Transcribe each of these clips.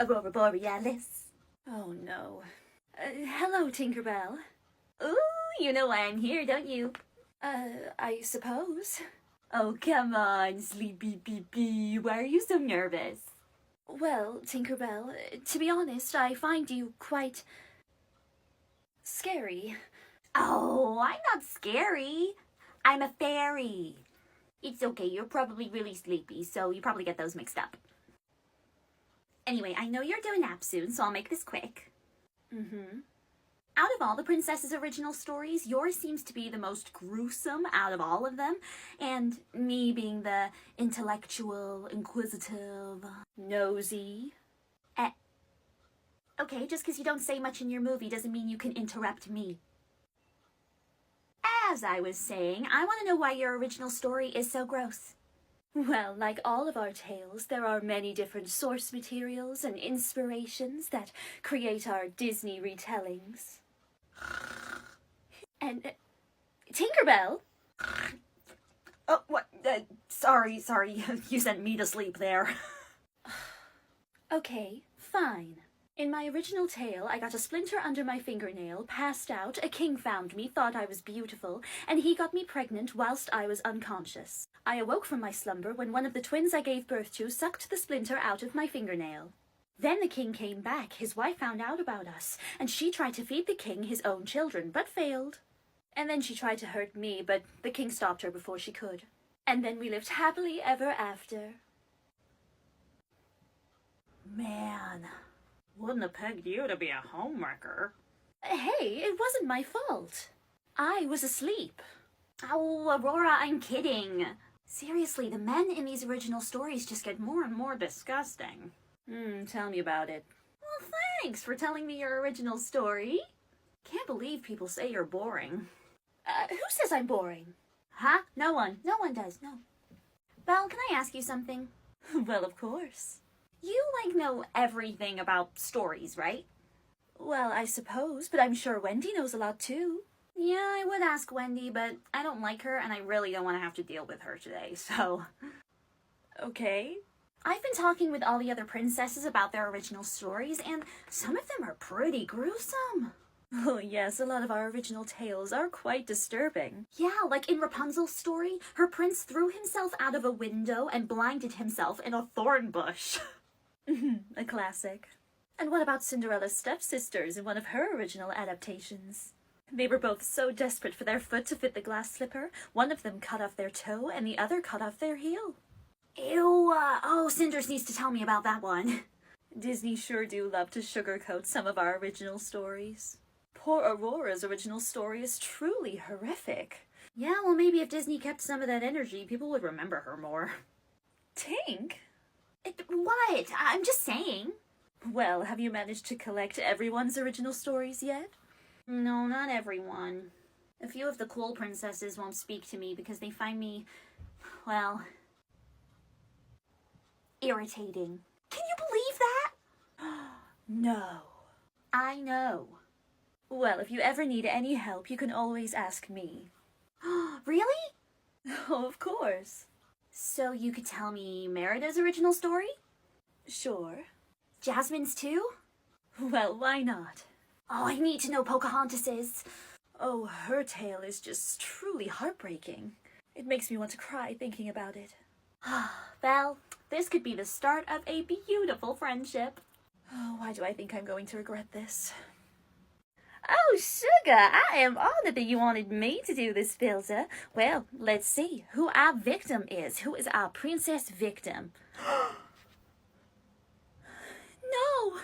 Aurora Borealis. Oh no. Hello, Tinkerbell. Ooh, you know why I'm here, don't you? I suppose. Oh, come on, Sleepy Pee-Pee. Why are you so nervous? Well, Tinkerbell, to be honest, I find you quite scary. Oh, I'm not scary. I'm a fairy. It's okay, you're probably really sleepy, so you probably get those mixed up. Anyway, I know you're doing nap soon, so I'll make this quick. Out of all the princess's original stories, yours seems to be the most gruesome out of all of them, and me being the intellectual, inquisitive, Nosy. Okay, just because you don't say much in your movie doesn't mean you can interrupt me. As I was saying, I want to know why your original story is so gross. Well, like all of our tales, there are many different source materials and inspirations that create our Disney retellings. And, Tinkerbell? Oh, what? Sorry, you sent me to sleep there. Okay, fine. In my original tale, I got a splinter under my fingernail, passed out, a king found me, thought I was beautiful, and he got me pregnant whilst I was unconscious. I awoke from my slumber when one of the twins I gave birth to sucked the splinter out of my fingernail. Then the king came back, his wife found out about us, and she tried to feed the king his own children, but failed. And then she tried to hurt me, but the king stopped her before she could. And then we lived happily ever after. Man, wouldn't have pegged you to be a homewrecker. Hey, it wasn't my fault. I was asleep. Oh, Aurora, I'm kidding. Seriously, the men in these original stories just get more and more disgusting. Tell me about it. Well, thanks for telling me your original story. Can't believe people say you're boring. Who says I'm boring? Huh? No one. No one does, no. Belle, can I ask you something? Well, of course. You, know everything about stories, right? Well, I suppose, but I'm sure Wendy knows a lot too. Yeah, I would ask Wendy, but I don't like her and I really don't want to have to deal with her today, so... Okay. I've been talking with all the other princesses about their original stories, and some of them are pretty gruesome. Oh yes, a lot of our original tales are quite disturbing. Yeah, like in Rapunzel's story, her prince threw himself out of a window and blinded himself in a thorn bush. A classic. And what about Cinderella's stepsisters in one of her original adaptations? They were both so desperate for their foot to fit the glass slipper, one of them cut off their toe and the other cut off their heel. Ew, oh, Cinders needs to tell me about that one. Disney sure do love to sugarcoat some of our original stories. Poor Aurora's original story is truly horrific. Yeah, well, maybe if Disney kept some of that energy, people would remember her more. Tink? What? I'm just saying. Well, have you managed to collect everyone's original stories yet? No, not everyone. A few of the cool princesses won't speak to me because they find me, well, irritating. Can you believe that? No. I know. Well, if you ever need any help, you can always ask me. Really? Oh, of course. So you could tell me Merida's original story? Sure. Jasmine's too? Well, why not? Oh, I need to know Pocahontas's. Oh, her tale is just truly heartbreaking. It makes me want to cry thinking about it. Well, this could be the start of a beautiful friendship. Oh, why do I think I'm going to regret this? Oh, sugar, I am honored that you wanted me to do this filter. Well, let's see who our victim is. Who is our princess victim? No,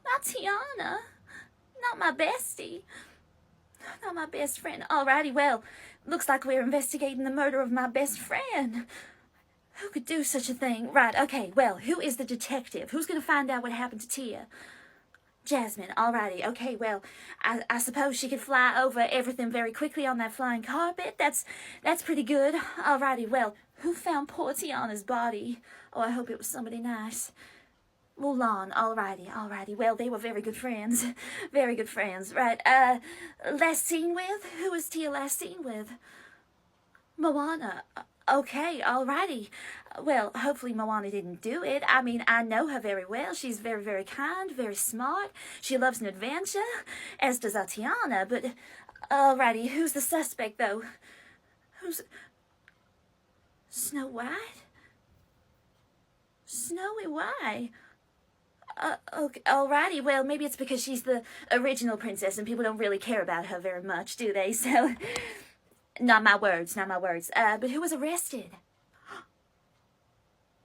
not Tiana. Not my bestie. Not my best friend. Alrighty, well, looks like we're investigating the murder of my best friend. Who could do such a thing? Right, okay, well, who is the detective? Who's going to find out what happened to Tia? Jasmine, alrighty, okay, well, I suppose she could fly over everything very quickly on that flying carpet. That's pretty good. Alrighty, well, who found poor Tiana's body? Oh, I hope it was somebody nice. Mulan, alrighty, well, they were very good friends. Very good friends, right, last seen with? Who was Tia last seen with? Moana. Okay, alrighty. Well, hopefully Moana didn't do it. I mean, I know her very well. She's very, very kind, very smart. She loves an adventure, as does Atiana. But, alrighty, who's the suspect, though? Who's... Snow White? Snowy White? Okay, alrighty, well, maybe it's because she's the original princess and people don't really care about her very much, do they? So, not my words, not my words. But who was arrested?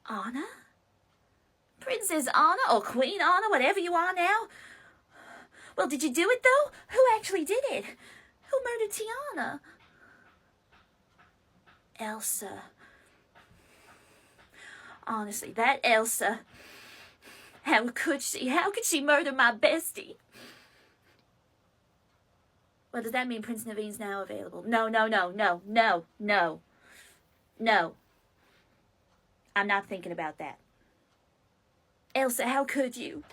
Anna? Princess Anna or Queen Anna, whatever you are now? Well, did you do it, though? Who actually did it? Who murdered Tiana? Elsa. Honestly, that Elsa... How could she? How could she murder my bestie? Well, does that mean Prince Naveen's now available? No. No. I'm not thinking about that. Elsa, how could you?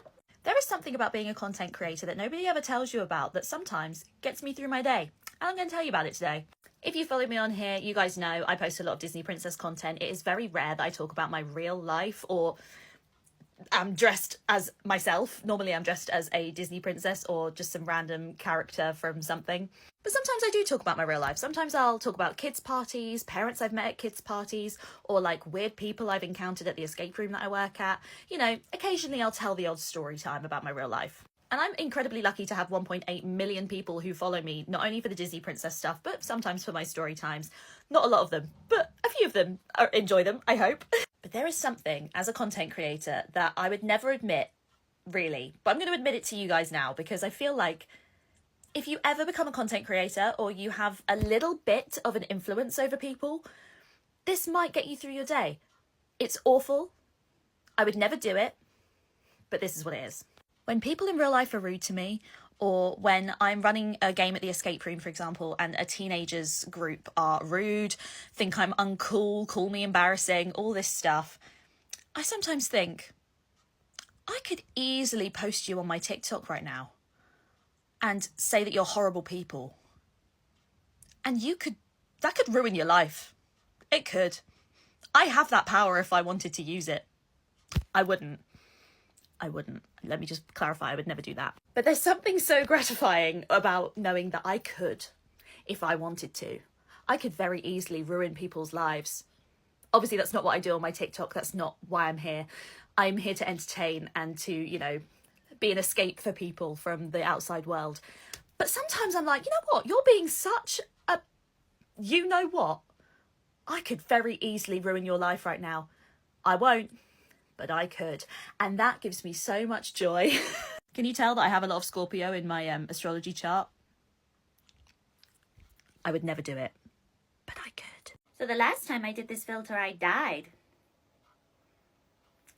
There is something about being a content creator that nobody ever tells you about that sometimes gets me through my day. And I'm going to tell you about it today. If you follow me on here, you guys know I post a lot of Disney princess content. It is very rare that I talk about my real life or I'm dressed as myself. Normally I'm dressed as a Disney princess or just some random character from something. But sometimes I do talk about my real life. Sometimes I'll talk about kids' parties, parents I've met at kids' parties, or like weird people I've encountered at the escape room that I work at. You know, occasionally I'll tell the odd story time about my real life. And I'm incredibly lucky to have 1.8 million people who follow me, not only for the Disney princess stuff, but sometimes for my story times. Not a lot of them, but a few of them enjoy them, I hope. But there is something, as a content creator, that I would never admit, really. But I'm going to admit it to you guys now, because I feel like if you ever become a content creator or you have a little bit of an influence over people, this might get you through your day. It's awful. I would never do it, but this is what it is. When people in real life are rude to me, or when I'm running a game at the escape room, for example, and a teenagers group are rude, think I'm uncool, call me embarrassing, all this stuff, I sometimes think, I could easily post you on my TikTok right now and say that you're horrible people. And that could ruin your life. It could. I have that power if I wanted to use it. I wouldn't. Let me just clarify, I would never do that. But there's something so gratifying about knowing that I could, if I wanted to. I could very easily ruin people's lives. Obviously, that's not what I do on my TikTok. That's not why I'm here. I'm here to entertain and to, you know, be an escape for people from the outside world. But sometimes I'm like, you know what? You're being such a... You know what? I could very easily ruin your life right now. I won't. But I could. And that gives me so much joy. Can you tell that I have a lot of Scorpio in my astrology chart? I would never do it, but I could. So the last time I did this filter, I died.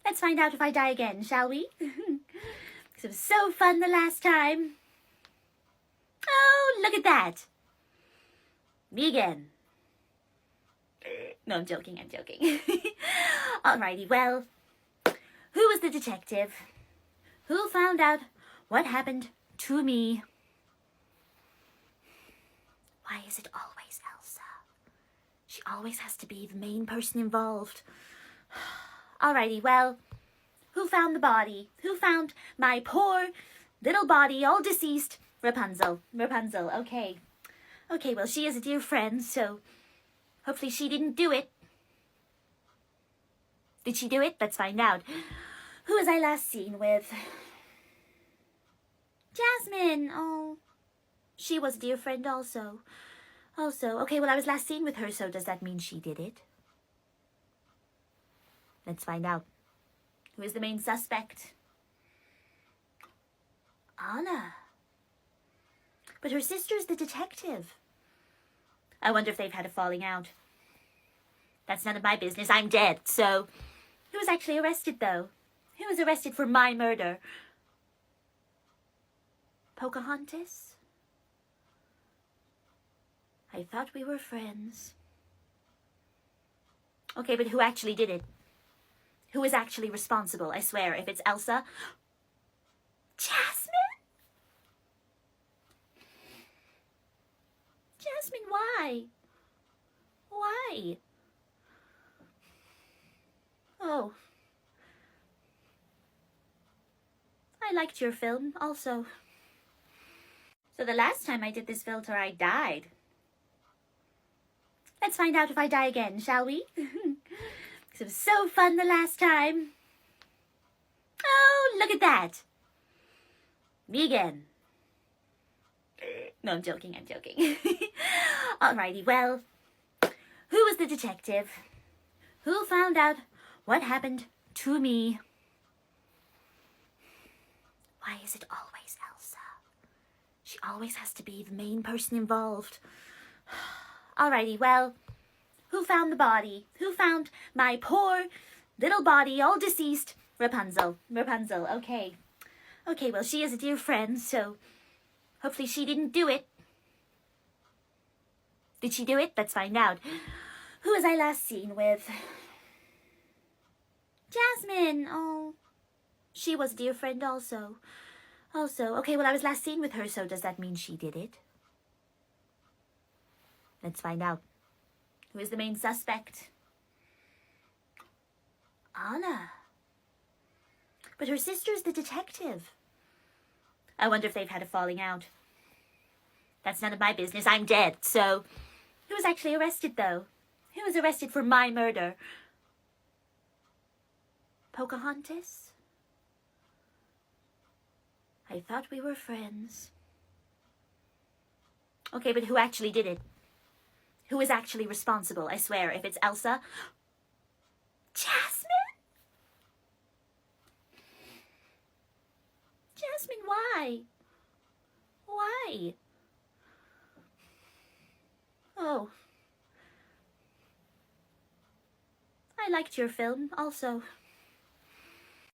Let's find out if I die again, shall we? Because it was so fun the last time. Oh, look at that. Me again. No, I'm joking. Alrighty, well... Who was the detective? Who found out what happened to me? Why is it always Elsa? She always has to be the main person involved. Alrighty, well, who found the body? Who found my poor little body, all deceased? Rapunzel, okay. Okay, well, she is a dear friend, so hopefully she didn't do it. Did she do it? Let's find out. Who was I last seen with? Jasmine. Oh, she was a dear friend also. Okay, well, I was last seen with her, so does that mean she did it? Let's find out. Who is the main suspect? Anna. But her sister's the detective. I wonder if they've had a falling out. That's none of my business. I'm dead, so... Who was actually arrested, though? Who was arrested for my murder? Pocahontas? I thought we were friends. Okay, but who actually did it? Who is actually responsible? I swear, if it's Elsa... Jasmine? Jasmine, why? Why? Oh. I liked your film also. So the last time I did this filter, I died. Let's find out if I die again, shall we? Because it was so fun the last time. Oh, look at that. Me again. No, I'm joking. Alrighty, well, who was the detective? Who found out what happened to me? Why is it always Elsa? She always has to be the main person involved. Alrighty, well, who found the body? Who found my poor little body, all deceased? Rapunzel, okay. Okay, well, she is a dear friend, so hopefully she didn't do it. Did she do it? Let's find out. Who was I last seen with? Jasmine, oh. She was a dear friend also. Okay, well, I was last seen with her, so does that mean she did it? Let's find out. Who is the main suspect? Anna. But her sister's the detective. I wonder if they've had a falling out. That's none of my business. I'm dead, so... Who was actually arrested, though? Who was arrested for my murder? Pocahontas? I thought we were friends. Okay, but who actually did it? Who is actually responsible? I swear, if it's Elsa... Jasmine? Jasmine, why? Why? Oh. I liked your film also.